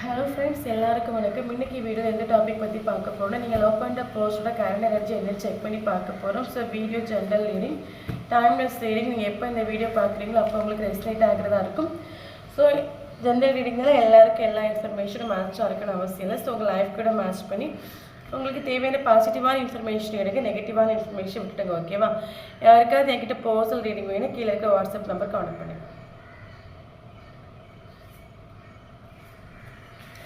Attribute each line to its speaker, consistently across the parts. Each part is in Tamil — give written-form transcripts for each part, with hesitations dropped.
Speaker 1: ஹலோ ஃப்ரெண்ட்ஸ், எல்லாருக்கும் வணக்கம். இன்னைக்கு வீடியோ எந்த டாபிக் பற்றி பார்க்க போகிறோம், நீங்கள் லவ் பண்ணுற போஸ்டோட கரண்ட் எனர்ஜி என்னன்னு செக் பண்ணி பார்க்க போகிறோம். So video general reading, timeless reading. நீங்கள் எப்போ இந்த வீடியோ பார்க்குறீங்களோ அப்போ உங்களுக்கு ரெஸ்லேட் ஆகிறதா இருக்கும். ஸோ ஜென்ரல் ரீடிங்னால எல்லாருக்கும் எல்லா இன்ஃபர்மேஷனும் மேட்சாக இருக்குன்னு அவசியம் இல்லை. ஸோ உங்கள் லைஃப் கூட மேட்ச் பண்ணி உங்களுக்கு தேவையான பாசிட்டிவான இன்ஃபர்மேஷன் எடுங்க, நெகட்டிவான இன்ஃபர்மேஷன் விட்டுட்டுங்க. ஓகேவா? யாருக்காவது என்கிட்ட பர்சனல் ரீடிங் வேணும், கீழே இருக்க வாட்ஸ்அப் நம்பர் கான்டாக்ட் பண்ணுங்கள்.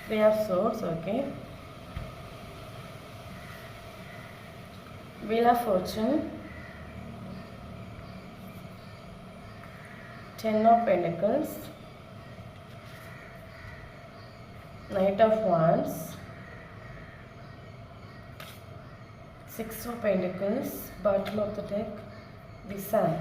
Speaker 1: Three of Swords, okay. Wheel of Fortune, Ten of Pentacles, Knight of Wands, Six of Pentacles, bottom of the deck, the Sun.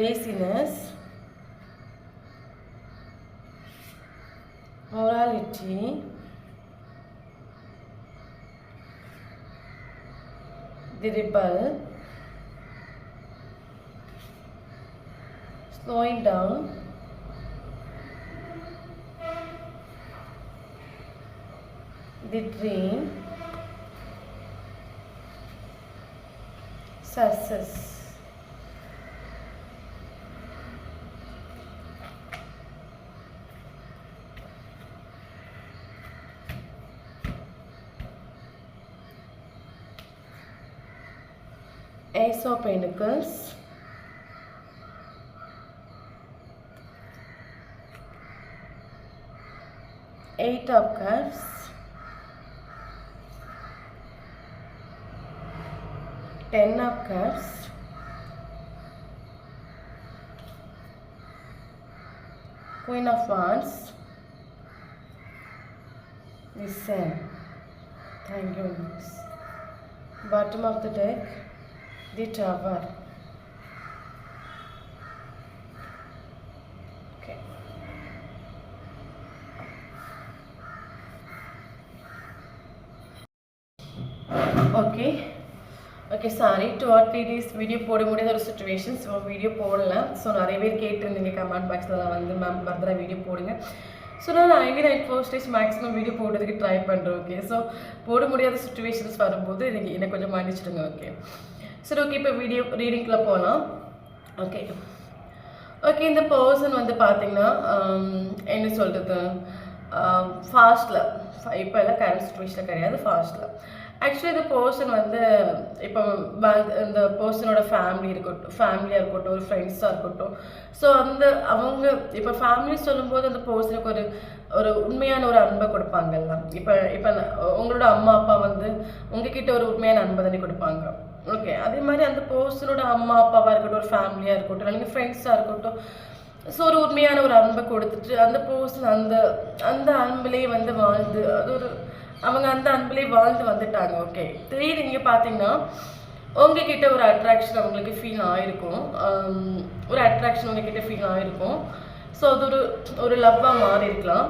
Speaker 1: Laziness, morality, the rebel, slowing down, the dream, success. Ace of Pentacles, Eight of Cups, Ten of Cups, Queen of Wands, the Sun. Thank you. Bottom of the deck, the Tower. Okay. Okay, sorry, 2 or 3 days video போட முடியாத ஒரு சுச்சுவேஷன். ஸோ வீடியோ போடல. ஸோ நிறைய பேர் கேட்டிருந்தீங்க கமெண்ட் பாக்ஸில் வந்து மேம் பர்தரா வீடியோ போடுங்க. ஸோ நான் 99 days மேக்ஸிமம் வீடியோ போடுறதுக்கு ட்ரை பண்ணுறேன். ஓகே, ஸோ போட முடியாத சுச்சுவேஷன்ஸ் வரும்போது என்னை கொஞ்சம் மன்னிச்சிடுங்க. ஓகே, சரி, ஓகே, இப்போ வீடியோ ரீடிங்கில் போகலாம். ஓகே, இந்த பர்சன் வந்து பார்த்தீங்கன்னா என்ன சொல்கிறது, ஃபாஸ்ட்டில், இப்போ எல்லாம் கரண்ட் சுச்சுவேஷனில் கிடையாது, ஃபாஸ்ட்டில். ஆக்சுவலி இந்த பர்சன் வந்து இப்போ இந்த பர்சனோட ஃபேமிலியாக இருக்கட்டும், ஒரு ஃப்ரெண்ட்ஸாக இருக்கட்டும். ஸோ அவங்க இப்போ ஃபேமிலி சொல்லும்போது அந்த பர்சனுக்கு ஒரு உண்மையான ஒரு அன்பை கொடுப்பாங்கல்ல. இப்போ உங்களோட அம்மா அப்பா வந்து உங்ககிட்ட ஒரு உண்மையான அன்பை தானே கொடுப்பாங்க. ஓகே, அதே மாதிரி அந்த பர்சனோட அம்மா அப்பாவாக இருக்கட்டும், ஒரு ஃபேமிலியாக இருக்கட்டும், நீங்கள் ஃப்ரெண்ட்ஸாக இருக்கட்டும். ஸோ ஒரு உண்மையான ஒரு அன்பை கொடுத்துட்டு அந்த பர்சன் அந்த அன்பிலே வந்து வாழ்ந்து அவங்க அந்த அன்பிலே வாழ்ந்து வந்துட்டாங்க. ஓகே, திடீர்னு நீங்கள் பார்த்தீங்கன்னா உங்ககிட்ட ஒரு அட்ராக்ஷன் அவங்களுக்கு ஃபீல் ஆகிருக்கும், உங்ககிட்ட ஃபீல் ஆகிருக்கும். ஸோ அது ஒரு லவ்வாக மாறி இருக்கலாம்,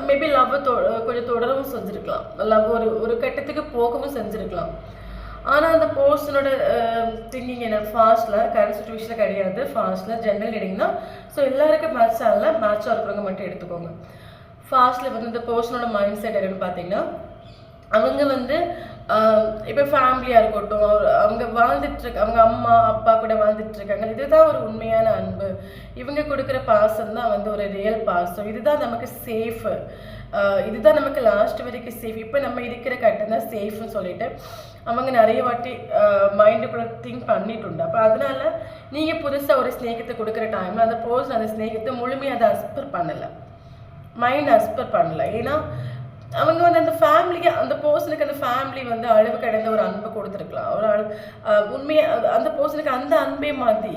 Speaker 1: மேபி லவ்வை கொஞ்சம் தொடரவும் செஞ்சுருக்கலாம், லவ் ஒரு கட்டத்துக்கு போகவும் செஞ்சுருக்கலாம். ஆனால் அந்த பர்சனோட திங்கிங் என்ன, ஃபாஸ்ட்டில், கரண்ட் சுச்சுவேஷனில் கிடையாது, ஃபாஸ்ட்டில் ஜென்ரல் ரீடிங் தான். ஸோ எல்லாருக்கும் மேட்ச் ஆகல, மேட்சாக இருக்கிறவங்க மட்டும் எடுத்துக்கோங்க. ஃபாஸ்ட்டில் வந்து இந்த பர்சனோட மைண்ட் செட் என்னன்னு பார்த்தீங்கன்னா, அவங்க வந்து இப்போ ஃபேமிலியாக இருக்கட்டும், அவங்க வாழ்ந்துட்டுருக்க, அவங்க அம்மா அப்பா கூட வாழ்ந்துட்டுருக்காங்க. இதுதான் ஒரு உண்மையான அன்பு. இவங்க கொடுக்குற பாசம் தான் வந்து ஒரு ரியல் பாசம். இதுதான் நமக்கு சேஃபு, இதுதான் நமக்கு லாஸ்ட் வரைக்கும் சேஃப். இப்போ நம்ம இருக்கிற கட்டம் தான் சேஃப்னு சொல்லிட்டு அவங்க நிறைய வாட்டி மைண்டுக்குள்ள திங்க் பண்ணிட்டு. அப்போ அதனால நீங்கள் புதுசாக ஒரு ஸ்நேகத்தை கொடுக்குற டைமில் அந்த பர்சன் அந்த ஸ்நேகத்தை முழுமையாக அதை அஸ்பர் பண்ணலை, மைண்ட் அஸ்பர் பண்ணலை. ஏன்னா அவங்க வந்து அந்த ஃபேமிலிக்கு, அந்த பர்சனுக்கு அந்த ஃபேமிலி வந்து அளவு கடந்த ஒரு அன்பை கொடுத்துருக்கலாம். உண்மையாக அந்த பர்சனுக்கு அந்த அன்பே மாதிரி,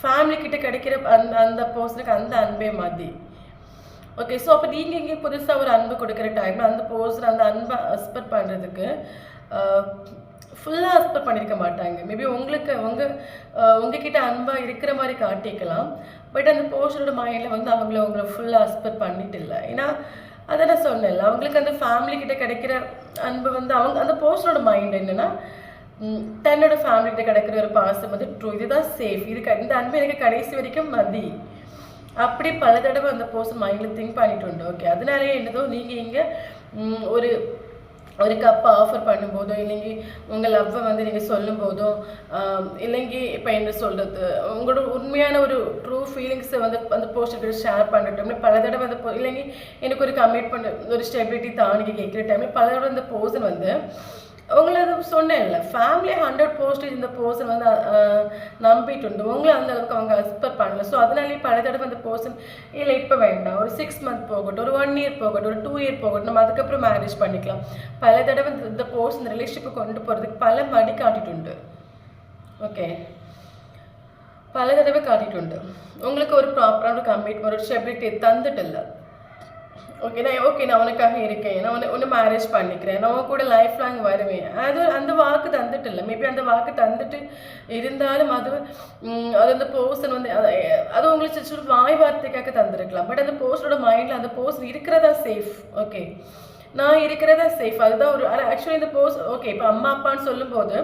Speaker 1: ஃபேமிலி கிட்ட கிடைக்கிற அந்த பர்சனுக்கு அந்த அன்பே மாதிரி. ஓகே, ஸோ அப்போ நீங்கள் இங்கே புதுசாக ஒரு அன்பு கொடுக்குற டைமில் அந்த பர்சன் அந்த அன்பை அஸ்பர் பண்ணுறதுக்கு ஃபுல்லாக அஸ்பர் பண்ணியிருக்க மாட்டாங்க. மேபி உங்ககிட்ட அன்பாக இருக்கிற மாதிரி காட்டிக்கலாம். பட் அந்த பர்சனோட மைண்டில் வந்து உங்களை ஃபுல்லாக அஸ்பர் பண்ணிட்டு இல்லை. ஏன்னா அதை நான் சொன்னேன்ல, அவங்களுக்கு அந்த ஃபேமிலி கிட்ட கிடைக்கிற அன்பு வந்து அவங்க அந்த பர்சனோட மைண்ட் என்னன்னா தன்னோட ஃபேமிலி கிட்ட கிடைக்கிற ஒரு பாசம் வந்து ட்ரூ, இதுதான் சேஃப், இந்த அன்பு எனக்கு கடைசி வரைக்கும் மதி. அப்படி பல தடவை அந்த பர்சன் மைண்டில் திங்க் பண்ணிட்டு உண்டு. ஓகே, அதனாலே என்னதோ நீங்கள் இங்கே ஒரு ஒரு கப் ஆஃபர் பண்ணும்போதோ இல்லைங்க உங்கள் லவ்வை வந்து நீங்கள் சொல்லும்போதோ இல்லைங்க இப்போ என்ன சொல்கிறது உங்களோட உண்மையான ஒரு ட்ரூ ஃபீலிங்ஸை வந்து அந்த போஸ்டர்கிட்ட ஷேர் பண்ணிட்டோம்னா பல தடவை அந்த இல்லைங்க எனக்கு ஒரு கமிட்மெண்ட் ஒரு ஸ்டெபிலிட்டி தானிக்கு கேட்குற டைமில் பல தடவை அந்த பர்சன் வந்து உங்களை அது சொன்னேன்ல ஃபேமிலி 100% இந்த பர்சன் வந்து நம்பிட்டு உண்டு உங்களை அந்த அளவுக்கு அவங்க எக்ஸ்பெக்ட் பண்ணல. ஸோ அதனாலேயே பல தடவை அந்த பர்சன் இல்லை இப்போ வேண்டாம், ஒரு 6 months போகட்டும், ஒரு 1 year போகட்டும், ஒரு 2 year போகட்டும், நம்ம அதுக்கப்புறம் மேரேஜ் பண்ணிக்கலாம். பல தடவை இந்த பர்சன் ரிலேஷன்ஷிப்பை கொண்டு போகிறதுக்கு பல மடி காட்டிட்டு உண்டு. ஓகே, பல தடவை காட்டிட்டு உண்டு. உங்களுக்கு ஒரு ப்ராப்பரான கமிட்மெண்ட் ஒரு ஸ்டெபிலிட்டி தந்துட்டு இல்லை. ஓகே நான் உனக்காக இருக்கேன், நான் உன்னை மேரேஜ் பண்ணிக்கிறேன், நான் உன் கூட லைஃப் லாங் வருவேன், அது அந்த வாக்கு தந்துட்டு இல்லை. மேபி அந்த வாக்கு தந்துட்டு இருந்தாலும் அது அந்த பர்சன் வந்து அது உங்களுக்கு சிறு வாய் வார்த்தைக்காக தந்துருக்கலாம். பட் அந்த பர்சனோட மைண்டில் அந்த பர்சன் இருக்கிறதா சேஃப். ஓகே, நான் இருக்கிறதா சேஃப், அதுதான் ஒரு ஆக்சுவலி இந்த பர்சன். ஓகே, இப்போ அம்மா அப்பான்னு சொல்லும்போது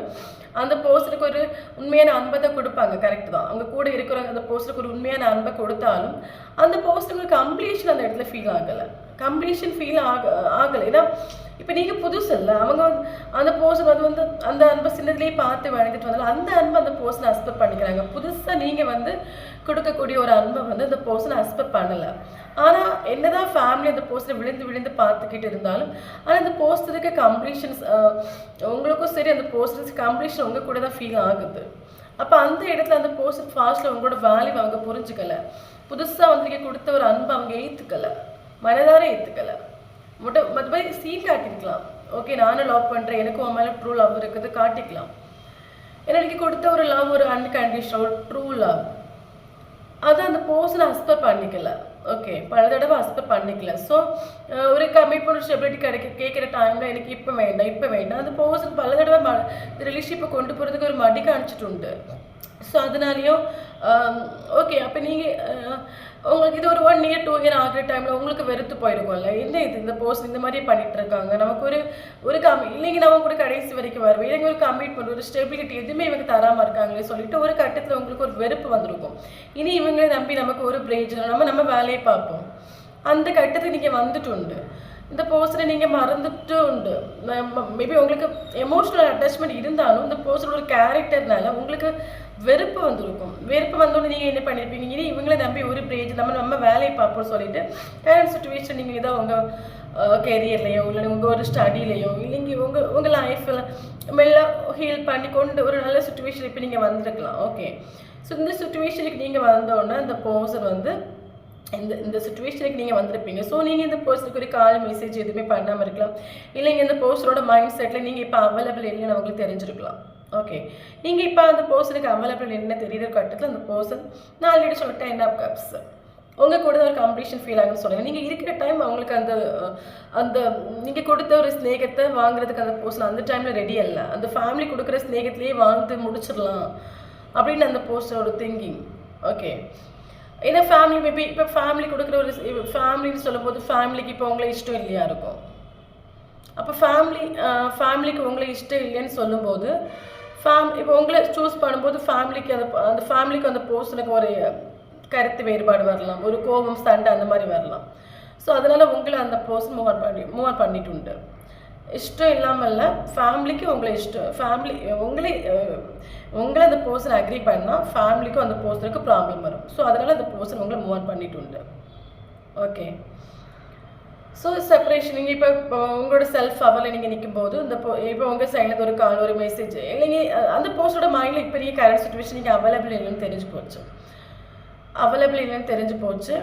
Speaker 1: அந்த பர்சனுக்கு ஒரு உண்மையான அன்பை தான் கொடுப்பாங்க. கரெக்ட் தான், அவங்க கூட இருக்கிற அந்த பர்சனுக்கு ஒரு உண்மையான அன்பை கொடுத்தாலும் அந்த பர்சனுக்கு கம்ப்ளீஷன் அந்த இடத்துல ஃபீல் ஆகலை, கம்ப்ளீஷன் ஃபீல் ஆகலை. ஏன்னா இப்போ நீங்கள் புதுசு இல்லை, அவங்க அந்த பர்சன் அது வந்து அந்த அன்பை சின்னதுலேயே பார்த்து வளர்ந்துட்டு வந்தாலும் அந்த அன்பை அந்த பர்சனை அக்செப்ட் பண்ணிக்கிறாங்க. புதுசாக நீங்கள் வந்து கொடுக்கக்கூடிய ஒரு அன்பை வந்து அந்த பர்சனை அக்செப்ட் பண்ணலை. ஆனால் என்னதான் ஃபேமிலி அந்த பர்சனை விழுந்து பார்த்துக்கிட்டு இருந்தாலும் ஆனால் அந்த பர்சனுக்கு கம்ப்ளீஷன்ஸ் உங்களுக்கும் சரி அந்த பர்சன்ஸ் கம்ப்ளீஷன் உங்கள் கூட தான் ஃபீல் ஆகுது. அப்போ அந்த இடத்துல அந்த பர்சன் ஃபாஸ்ட்டில் உங்களோட வேல்யூ அவங்க புரிஞ்சுக்கலை, புதுசாக வந்து கொடுத்த ஒரு அன்பை அவங்க ஏற்றுக்கலை, மனதார ஏற்றுக்கலை. மற்றபடி சீன் காட்டிக்கலாம். ஓகே, நானும் லவ் பண்ணுறேன், எனக்கும் உன் மேலே ட்ரூ லவ் இருக்குது காட்டிக்கலாம். எனக்கு கொடுத்த ஒரு லவ் ஒரு அன்கண்டிஷனல் ஒரு ட்ரூ லவ் அதை அந்த பர்சனை அக்செப்ட் பண்ணிக்கல. ஓகே, பல தடவை அக்செப்ட் பண்ணிக்கல. ஸோ ஒரு கமிட்மெண்ட் ஸ்டெபிலிட்டி கேட்குற டைமில் எனக்கு இப்போ வேண்டாம் அந்த பர்சன் பல தடவை ரிலேஷன்ஷிப்பை கொண்டு போகிறதுக்கு ஒரு மடி காணிச்சிட்டு உண்டு. ஸோ அதனாலேயும் ஓகே, அப்போ நீங்கள் உங்களுக்கு இது ஒரு 1 year 2 year ஆகிற டைமில் உங்களுக்கு வெறுத்து போயிருக்கும்ல, என்ன இது இந்த பர்சன் இந்த மாதிரியே பண்ணிட்டு இருக்காங்க, நமக்கு ஒரு இல்லைங்க நம்ம கூட கடைசி வரைக்கும் வருவேன், இல்லைங்க ஒரு கமிட்மெண்ட் ஒரு ஸ்டெபிலிட்டி எதுவுமே இவங்க தராமல் இருக்காங்களே சொல்லிட்டு ஒரு கட்டத்தில் உங்களுக்கு ஒரு வெறுப்பு வந்திருக்கும். இனி இவங்களே நம்பி நமக்கு ஒரு பிரயோஜனம், நம்ம வேலையை பார்ப்போம். அந்த கட்டத்தை நீங்கள் வந்துட்டு உண்டு. இந்த பர்சனை நீங்கள் மறந்துட்டு உண்டு. மேபி உங்களுக்கு எமோஷ்னல் அட்டாச்மெண்ட் இருந்தாலும் இந்த பர்சனோட கேரக்டர்னால உங்களுக்கு வெறுப்பு வந்திருக்கும். வெறுப்பு வந்தோடனே நீங்கள் என்ன பண்ணியிருப்பீங்க, இனி இவங்களை நம்பி ஒரு பிரேஜ் நம்ம வேலையை பார்ப்போம் சொல்லிட்டு கரண்ட் சுச்சுவேஷன் நீங்கள் இதாக உங்கள் கெரியர்லையோ இல்லை உங்கள் ஒரு ஸ்டடிலையோ இல்லைங்க உங்கள் லைஃப்பில் மெல்ல ஹீல் பண்ணி கொண்டு ஒரு நல்ல சுச்சுவேஷன் இப்போ நீங்கள் வந்திருக்கலாம். ஓகே, ஸோ இந்த சுச்சுவேஷனுக்கு நீங்கள் வந்தோடனே அந்த பர்சன் வந்து இந்த சுச்சுவேஷனுக்கு நீங்கள் வந்திருப்பீங்க. ஸோ நீங்கள் இந்த பர்சனுக்கு ஒரு கால் மெசேஜ் எதுவுமே பண்ணாமல் இருக்கலாம். இல்லைங்க இந்த பர்சனோட மைண்ட் செட்டில் நீங்கள் இப்போ அவைலபிள் இல்லைன்னு அவங்களுக்கு தெரிஞ்சிருக்கலாம். ஓகே, நீங்கள் இப்போ அந்த பர்சனுக்கு அவைலபிள் என்ன தெரியுற கட்டத்தில் அந்த பர்சன் நான் ஆல்ரெடி சொல்லிட்டேன் 10 of cups உங்கள் கூட ஒரு கம்ப்ளீஷன் ஃபீல் ஆகுன்னு சொல்லுங்கள். நீங்கள் இருக்கிற டைம் அவங்களுக்கு அந்த நீங்கள் கொடுத்த ஒரு ஸ்நேகத்தை வாங்குறதுக்கு அந்த பர்சன் அந்த டைமில் ரெடி இல்லை. அந்த ஃபேமிலி கொடுக்குற ஸ்நேகத்திலேயே வாழ்ந்து முடிச்சிடலாம் அப்படின்னு அந்த பர்சனோட திங்கிங். ஓகே, ஏன்னா ஃபேமிலி மேபி இப்போ ஃபேமிலி கொடுக்குற ஒரு ஃபேமிலின்னு சொல்லும்போது ஃபேமிலிக்கு இப்போ உங்களை இஷ்டம் இல்லையா இருக்கும். அப்போ ஃபேமிலிக்கு உங்களை இஷ்டம் இல்லைன்னு சொல்லும்போது இப்போ உங்களை சூஸ் பண்ணும்போது ஃபேமிலிக்கு அந்த ஃபேமிலிக்கு அந்த பர்சனுக்கு ஒரு கருத்து வேறுபாடு வரலாம், ஒரு கோபம் சண்டை அந்த மாதிரி வரலாம். ஸோ அதனால் உங்களை அந்த பர்சன் மூவ் பண்ணிட்டு உண்டு. இஷ்டம் இல்லாமல் இல்லை, ஃபேமிலிக்கு உங்களை இஷ்டம், ஃபேமிலி உங்களை அந்த பர்சன் அக்ரி பண்ணால் ஃபேமிலிக்கும் அந்த பர்சனுக்கு ப்ராப்ளம் வரும். ஸோ அதனால் அந்த பர்சன் உங்களை மூவ் பண்ணிட்டு உண்டு. ஓகே, ஸோ செப்பரேஷன் நீங்கள் இப்போ உங்களோட செல்ஃப் அவரில் நீங்கள் நிற்கும்போது இப்போ உங்கள் சைடில் ஒரு கால் ஒரு மெசேஜ் இல்லைங்க அந்த பர்சனோட மைண்டில் இப்போ நீங்கள் கரண்ட் சுச்சுவேஷன் நீங்கள் அவைலபிள் இல்லைன்னு தெரிஞ்சு போச்சு.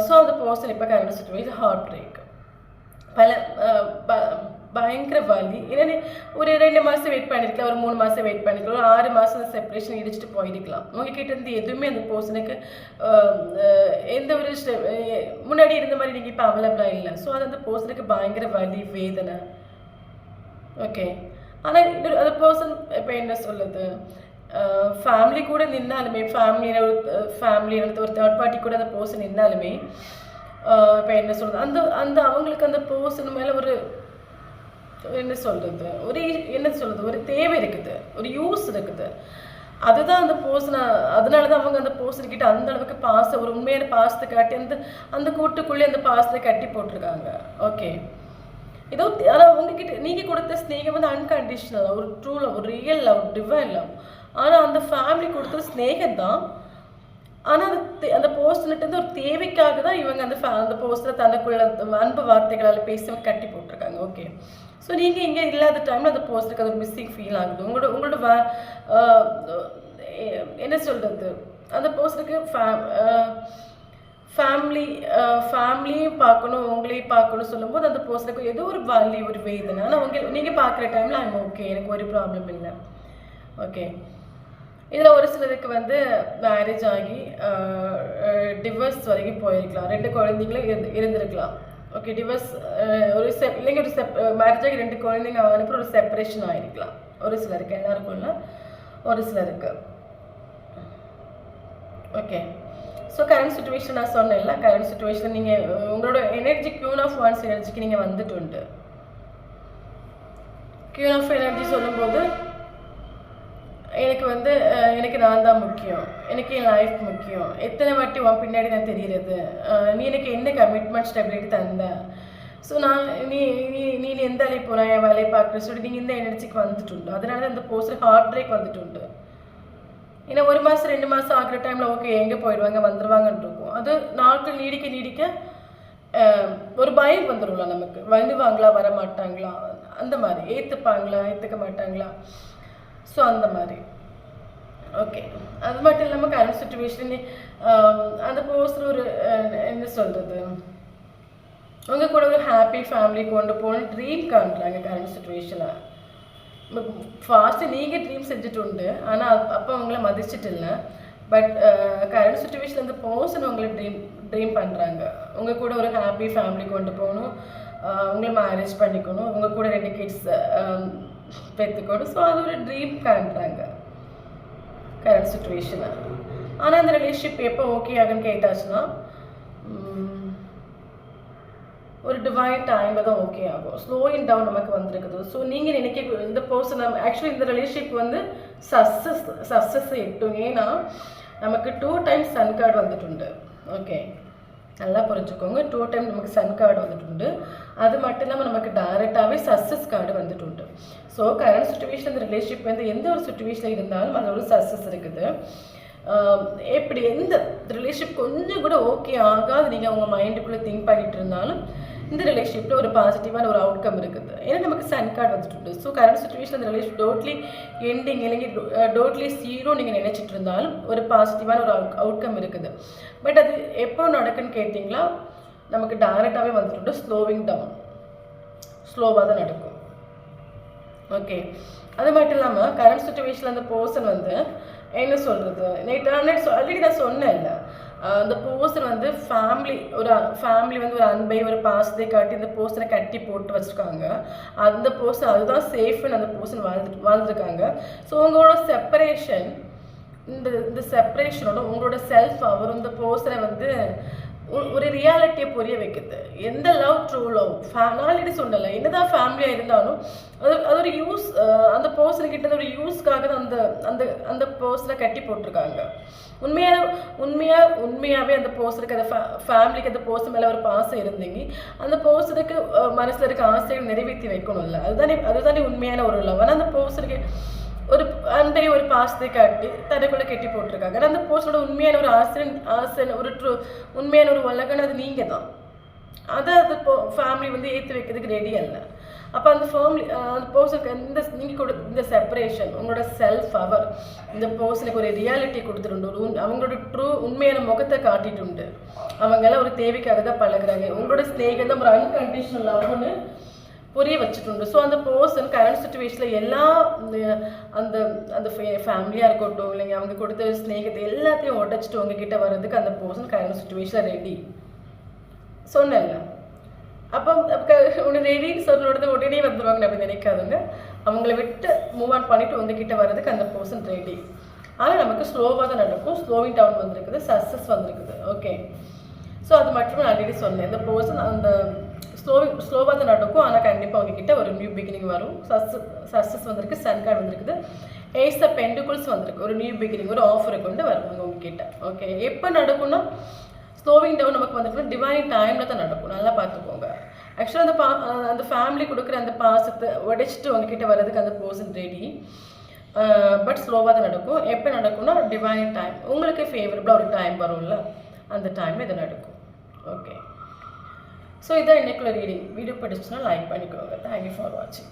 Speaker 1: ஸோ அந்த பர்சன் இப்போ கரண்ட் சுச்சுவேஷன் ஹார்ட் பிரேக் பயங்கர வலி. ஏன்னா ஒரு 2 மாதம் வெயிட் பண்ணியிருக்கலாம், ஒரு 3 மாதம் வெயிட் பண்ணிக்கலாம், ஒரு 6 மாதம் செப்பரேஷன் இடிச்சிட்டு போயிருக்கலாம். உங்ககிட்ட இருந்து எதுவுமே அந்த பர்சனுக்கு எந்த ஒரு முன்னாடி இருந்த மாதிரி நீங்கள் இப்போ அவைலபிளாக இல்லை. ஸோ அது அந்த பர்சனுக்கு பயங்கர வலி வேதனை. ஓகே, ஆனால் அந்த பர்சன் இப்போ என்ன சொல்லுது ஃபேமிலி கூட நின்னாலுமே ஃபேமிலியில் ஒரு தேர்ட் பார்ட்டி கூட அந்த பர்சன் நின்னாலுமே இப்போ என்ன சொல்கிறது, அந்த அந்த அவங்களுக்கு அந்த பர்சன் மேலே ஒரு என்ன சொல்கிறது, ஒரு தேவை இருக்குது, ஒரு யூஸ் இருக்குது. அதுதான் அந்த பர்சனை, அதனால தான் அவங்க அந்த பர்சன்கிட்ட அந்த அளவுக்கு ஒரு உண்மையான பாசத்தை காட்டி அந்த அந்த கூட்டுக்குள்ளே அந்த பாசத்தை கட்டி போட்டிருக்காங்க. ஓகே, ஏதோ ஆனால் உங்ககிட்ட நீங்கள் கொடுத்த ஸ்நேகம் வந்து அன்கண்டிஷனல், ஒரு ட்ரூ லவ், ஒரு ரியல் லவ், டிவைன் லவ். ஆனால் அந்த ஃபேமிலி கொடுத்த ஸ்நேகம் தான். ஆனால் அந்த பர்சன்கிட்ட ஒரு தேவைக்காக தான் இவங்க அந்த பர்சனை தனக்குள்ள அன்பு வார்த்தைகளால் பேசி கட்டி போட்டிருக்காங்க. ஓகே, ஸோ நீங்கள் இங்கே இல்லாத டைமில் அந்த பர்சனுக்கு அது ஒரு மிஸ்ஸிங் ஃபீல் ஆகுது. உங்களோட என்ன சொல்கிறது, அந்த பர்சனுக்கு ஃபேமிலியும் பார்க்கணும், உங்களையும் பார்க்கணும் சொல்லும்போது அந்த பர்சனுக்கு ஏதோ ஒரு வலி, ஒரு வேதனை. ஆனால் நீங்கள் பார்க்குற டைமில் ஐம் ஓகே, எனக்கு ஒரு ப்ராப்ளம் இல்லை. ஓகே, இதில் ஒரு சிலருக்கு வந்து மேரேஜ் ஆகி டிவர்ஸ் வரைக்கும் போயிருக்கலாம், 2 குழந்தைங்களும் இருந்திருக்கலாம். ஓகே, டிவர்ஸ் இல்லைங்க, மேரேஜ் ஆகி 2 குழந்தைங்க ஆனப்போ ஒரு செப்பரேஷன் ஆகிருக்கலாம். ஒரு சிலருக்கு, எல்லாருக்கும் இல்லை, ஒரு சிலருக்கு. ஓகே, ஸோ கரண்ட் சுச்சுவேஷன் நான் சொன்னேன்ல, கரண்ட் சுச்சுவேஷன் நீங்கள் உங்களோட எனர்ஜி Queen of Wands எனர்ஜிக்கு நீங்கள் வந்துட்டு உண்டு. Queen of எனர்ஜி சொல்லும்போது எனக்கு நான் தான் முக்கியம், எனக்கு என் லைஃப் முக்கியம், எத்தனை வாட்டி உன் பின்னாடி நான் தெரிகிறது, நீ எனக்கு என்ன கமிட்மெண்ட் ஸ்டெபிலிட்டி தந்த, ஸோ நீ எந்த வேலையை போகிறேன், என் வேலையை பார்க்குறேன் சொல்லி நீங்கள் இந்த எனர்ஜிக்கு வந்துட்டு உண்டு. அதனால தான் இந்த போஸ்டர் ஹார்ட் பிரேக் வந்துட்டு உண்டு. ஏன்னா 1 மாதம் 2 மாதம் ஆகிற டைமில் ஓகே எங்கே போயிடுவாங்க வந்துடுவாங்கன்னு இருக்கும். அது நாட்கள் நீடிக்க ஒரு பயம் வந்துடும்ல நமக்கு, வந்துவாங்களா வர மாட்டாங்களா, அந்த மாதிரி ஏற்றுப்பாங்களா ஏற்றுக்க மாட்டாங்களா, ஸோ அந்த மாதிரி. ஓகே, அது மட்டும் இல்லாமல் கரண்ட் சுச்சுவேஷன் அந்த போஸ்டர் ஒரு என்ன சொல்கிறது, உங்கள் கூட ஒரு ஹாப்பி ஃபேமிலி கொண்டு போகணும் ட்ரீம் காண்றாங்க கரண்ட் சுச்சுவேஷனில். ஃபாஸ்ட்டு நீங்கள் ட்ரீம் செஞ்சுட்டு உண்டு, ஆனால் அப்போ அவங்கள மதிச்சிட்டு இல்லை. பட் கரண்ட் சுச்சுவேஷன் அந்த பர்சன் உங்களை ட்ரீம் பண்ணுறாங்க, உங்கள் கூட ஒரு ஹாப்பி ஃபேமிலி கொண்டு போகணும், உங்களை மேரேஜ் பண்ணிக்கணும், உங்கள் கூட 2 கிட்ஸ் பெற்றுக்கணும். ஸோ அது ஒரு ட்ரீம் காண்றாங்க கரண்ட் சுச்சுவேஷனை. ஆனால் அந்த ரிலேஷன்ஷிப் எப்போ ஓகே ஆகுன்னு கேட்டாச்சுன்னா ஒரு டிவைன் டைமில் தான் ஓகே ஆகும். ஸ்லோயிங் டவுன் நமக்கு வந்துருக்குது. ஸோ நீங்கள் நினைக்க இந்த பர்சன் ஆக்சுவலி இந்த ரிலேஷன்ஷிப் வந்து சக்ஸஸ் எட்டும். ஏன்னா நமக்கு 2 டைம்ஸ் சன் கார்டு வந்துட்டு. ஓகே, நல்லா புரிஞ்சுக்கோங்க, 2 டைம் நமக்கு சன் கார்டு வந்துட்டு. அது மட்டும் இல்லாமல் நமக்கு டைரெக்டாகவே சக்ஸஸ் கார்டு வந்துட்டு. ஸோ கரண்ட் சுச்சுவேஷன் இந்த ரிலேஷன்ஷிப் வந்து எந்த ஒரு சுச்சுவேஷனில் இருந்தாலும் அது ஒரு சக்ஸஸ் இருக்குது. எப்படி எந்த ரிலேஷன்ஷிப் கொஞ்சம் கூட ஓகே ஆகாது நீங்கள் உங்கள் மைண்டுக்குள்ளே திங்க் பண்ணிட்டு இருந்தாலும் இந்த ரிலேஷன்ஷிப்பில் ஒரு பாசிட்டிவான ஒரு அவுட்கம் இருக்குது. ஏன்னா நமக்கு சன் கார்டு வந்துட்டு. ஸோ கரண்ட் சுச்சுவேஷன் இந்த ரிலேஷன்ஷிப் டோட்லி எண்டிங் இல்லைங்க டோட்லி 0 நீங்கள் நினச்சிட்டு இருந்தாலும் ஒரு பாசிட்டிவான ஒரு அவுட்கம் இருக்குது. பட் அது எப்போ நடக்குன்னு கேட்டிங்களா, நமக்கு டைரெக்டாகவே வந்துட்டு ஸ்லோவிங் டவுன், ஸ்லோவாக தான் நடக்கும். ஓகே, அது மட்டும் இல்லாமல் கரண்ட் சுச்சுவேஷனில் அந்த பர்சன் வந்து என்ன சொல்கிறது, ஆல்ரெடி நான் சொன்னேன் இல்லை, அந்த பர்சன் வந்து ஃபேமிலி வந்து ஒரு அன்பை ஒரு பாசத்தை காட்டி அந்த பர்சனை கட்டி போட்டு வச்சுருக்காங்க. அந்த பர்சன் அதுதான் சேஃப்னு அந்த பர்சன் வாழ்ந்துருக்காங்க. ஸோ உங்களோட செப்பரேஷன், இந்த செப்பரேஷனோட உங்களோட செல்ஃப் அவர் இந்த பர்சனை வந்து ஒரு ரியாலிட்டியை புரிய வைக்குது. எந்த லவ் ட்ரூ லவ், நான் ஆல்ரெடி சொன்னல, என்னதான் ஃபேமிலியாக இருந்தாலும் அது ஒரு யூஸ், அந்த பர்சன்கிட்ட ஒரு யூஸ்க்காக தான் அந்த அந்த பர்சனை கட்டி போட்டிருக்காங்க. உண்மையாகவே அந்த பர்சனுக்கு அந்த ஃபேமிலிக்கு அந்த பர்சன் மேலே ஒரு பாசம் இருந்தீங்க, அந்த பர்சனுக்கு மனசில் இருக்க ஆசையை நிறைவேற்றி வைக்கணும்ல, அதுதானே உண்மையான ஒரு லவ். ஆனால் அந்த பர்சனுக்கு ஒரு அன்பை ஒரு பாசத்தை காட்டி தனக்குள்ளே கட்டி போட்டிருக்காங்க. ஆனால் அந்த பர்சனோட உண்மையான ஒரு ஆசை ஒரு உண்மையான ஒரு உலகன்னு அது நீங்கள் தான். அதை அந்த ஃபேமிலி வந்து ஏற்றி வைக்கிறதுக்கு ரெடி அல்ல. அப்போ அந்த அந்த பர்சனுக்கு நீங்கள் இந்த செப்பரேஷன் உங்களோட செல்ஃப் அவர் இந்த பர்சனுக்கு ஒரு ரியாலிட்டி கொடுத்துட்டு அவங்களோட உண்மையான முகத்தை காட்டிட்டு அவங்கெல்லாம் ஒரு தேவைக்காக தான் பழகுறாங்க. உங்களோட ஸ்நேகம் தான் ஒரு அன்கண்டிஷனல் லவ்னு புரிய வச்சுட்டு. ஸோ அந்த பர்சன் கரண்ட் சுச்சுவேஷனில் எல்லா அந்த அந்த ஃபேமிலியாக இருக்கட்டும் இல்லைங்க, அவங்க கொடுத்த ஸ்நேகத்தை எல்லாத்தையும் உடச்சிட்டு உங்ககிட்ட வர்றதுக்கு அந்த பர்சன் கரண்ட் சுச்சுவேஷனில் ரெடி சொன்னேன்ல. அப்போ உன்னை ரெடின்னு சொல்லுறது உடனே வந்துடுவாங்க அப்படி நினைக்காதுங்க. அவங்கள விட்டு மூவ் ஆன் பண்ணிவிட்டு உங்ககிட்ட வர்றதுக்கு அந்த பர்சன் ரெடி. ஆனால் நமக்கு ஸ்லோவாக தான் நடக்கும். ஸ்லோவிங் டவுன் வந்திருக்குது, சக்ஸஸ் வந்திருக்குது. ஓகே, ஸோ அது மட்டும் நான் ஆல்ரெடி சொன்னேன். இந்த பர்சன் அந்த ஸ்லோவாக தான் நடக்கும். ஆனால் கண்டிப்பாக உங்ககிட்ட ஒரு நியூ பிகினிங் வரும். சக்ஸஸ் வந்திருக்கு, சன் கார்டு வந்திருக்குது, ஏஸ் ஆஃப் பென்டிகிள்ஸ் வந்திருக்கு. ஒரு நியூ பிகினிங், ஒரு ஆஃபரை கொண்டு வருவாங்க உங்ககிட்ட. ஓகே, எப்போ நடக்கும்னா ஸ்லோவிங் டவுன் நமக்கு வந்துட்டு டிவைன் டைமில் தான் நடக்கும். நல்லா பார்த்துக்கோங்க. ஆக்சுவலாக அந்த ஃபேமிலி கொடுக்குற அந்த பாசத்தை உடைச்சிட்டு உங்ககிட்ட வர்றதுக்கு அந்த பர்சன் ரெடி. பட் ஸ்லோவாக தான் நடக்கும். எப்போ நடக்கும்னா டிவைன் டைம், உங்களுக்கு ஃபேவரபுளாக ஒரு டைம் வரும்ல, அந்த டைமில் இது நடக்கும். ஓகே, ஸோ இதான் இன்னைக்குள்ள ரீடிங். வீடியோ பிடிச்சுன்னா லைக் பண்ணிக்கோங்க. தேங்க்யூ ஃபார் வாட்சிங்.